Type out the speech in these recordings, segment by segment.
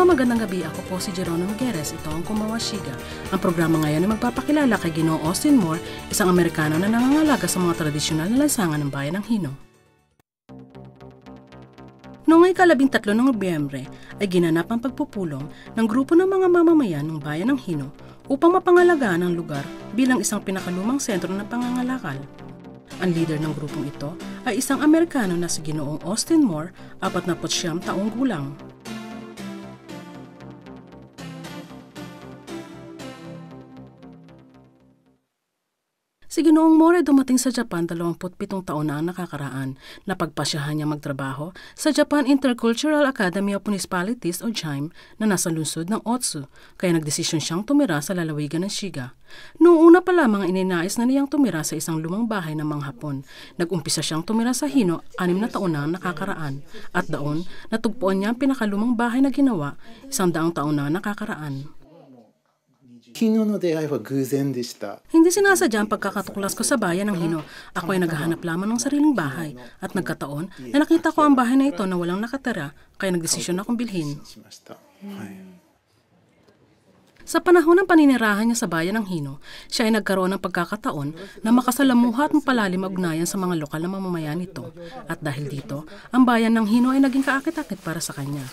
magandang gabi. Ako po si Geronimo Guerres. Ito ang Kumawa Shiga. Ang programa ngayon ay magpapakilala kay Ginoong Austin Moore, isang Amerikano na nangangalaga sa mga tradisyonal na lansangan ng bayan ng Hino. Noong ika-13 ng Nobyembre ay ginanap ang pagpupulong ng grupo ng mga mamamayan ng bayan ng Hino upang mapangalagaan ang lugar bilang isang pinakalumang sentro ng pangangalakal. Ang leader ng grupong ito ay isang Amerikano na si Ginoong Austin Moore, 49 taong gulang. Si Ginoong Moore ay dumating sa Japan 27 taon na ang nakakaraan. Napagpasyahan niya magtrabaho sa Japan Intercultural Academy of Municipalities o JIME na nasa lungsod ng Otsu, kaya nagdesisyon siyang tumira sa lalawigan ng Shiga. Noong una pa lamang ininais na niyang tumira sa isang lumang bahay ng mga Hapon. Nag-umpisa siyang tumira sa Hino 6 na taon na ang nakakaraan at daon natugpuan niya ang pinakalumang bahay na ginawa 100 taon na ang nakakaraan. Hindi sinasadya ang pagkakatuklas ko sa bayan ng Hino. Ako ay naghahanap lamang ng sariling bahay at nagkataon na nakita ko ang bahay na ito na walang nakatira kaya nagdesisyon akong bilhin. Sa panahon ng paninirahan niya sa bayan ng Hino, siya ay nagkaroon ng pagkakataon na makasalamuha at mapalalim ugnayan sa mga lokal na mamamayan nito. At dahil dito, ang bayan ng Hino ay naging kaakit-akit para sa kanya.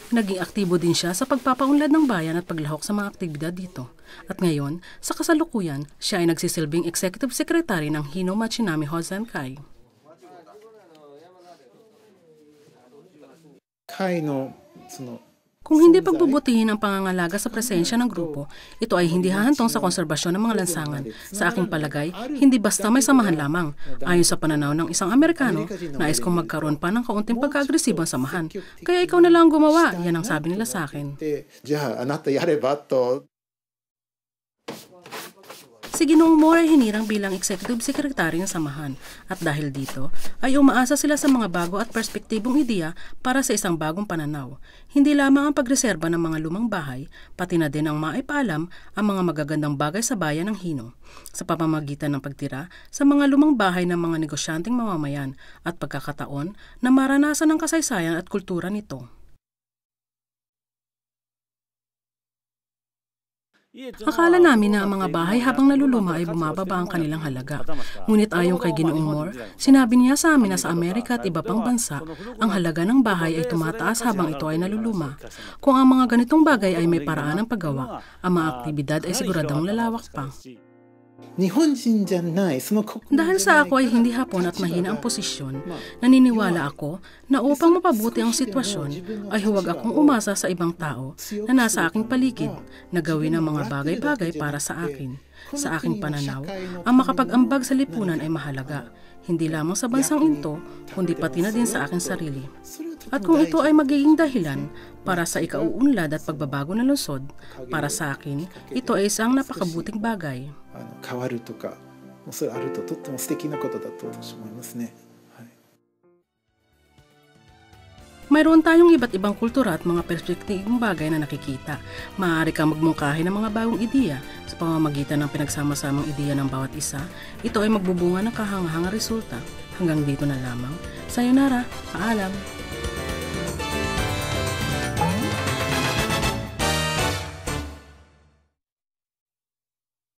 Naging aktibo din siya sa pagpapaunlad ng bayan at paglahok sa mga aktibidad dito. At ngayon, sa kasalukuyan, siya ay nagsisilbing Executive Secretary ng Hino Machinami Hozenkai. Kung hindi pagbubutihin ang pangangalaga sa presensya ng grupo, ito ay hindi hahantong sa konserbasyon ng mga lansangan. Sa aking palagay, hindi basta may samahan lamang. Ayon sa pananaw ng isang Amerikano, nais kong magkaroon pa ng kaunting pagka-agresibong samahan. Kaya ikaw na lang gumawa, yan ang sabi nila sa akin. Si Ginoong Moore ay hinirang bilang Executive Secretary ng samahan at dahil dito ay umaasa sila sa mga bago at perspektibong ideya para sa isang bagong pananaw. Hindi lamang ang pagreserba ng mga lumang bahay, pati na din ang maipaalam ang mga magagandang bagay sa bayan ng Hino sa pamamagitan ng pagtira sa mga lumang bahay ng mga negosyanteng mamamayan at pagkakataon na maranasan ang kasaysayan at kultura nito. Akala namin na ang mga bahay habang naluluma ay bumababa ang kanilang halaga. Ngunit ayon kay Ginoong Moore, sinabi niya sa amin na sa Amerika at iba pang bansa, ang halaga ng bahay ay tumataas habang ito ay naluluma. Kung ang mga ganitong bagay ay may paraan ng paggawa, ang mga aktibidad ay siguradong lalawak pa. Dahil sa ako ay hindi Hapon at mahina ang posisyon, naniniwala ako na upang mapabuti ang sitwasyon ay huwag akong umasa sa ibang tao na nasa aking paligid na gawin ang mga bagay-bagay para sa akin. Sa aking pananaw, ang makapag-ambag sa lipunan ay mahalaga, hindi lamang sa bansang ito, kundi pati na din sa aking sarili. At kung ito ay magiging dahilan para sa ikauunlad at pagbabago ng lungsod, para sa akin, ito ay isang napakabuting bagay. Mayroon tayong iba't ibang kultura at mga perspektibong bagay na nakikita. Maaari kang magmungkahi ng mga bagong ideya sa pamamagitan ng pinagsama-samang ideya ng bawat isa. Ito ay magbubunga ng kahanga-hanga resulta. Hanggang dito na lamang. Sayonara, paalam!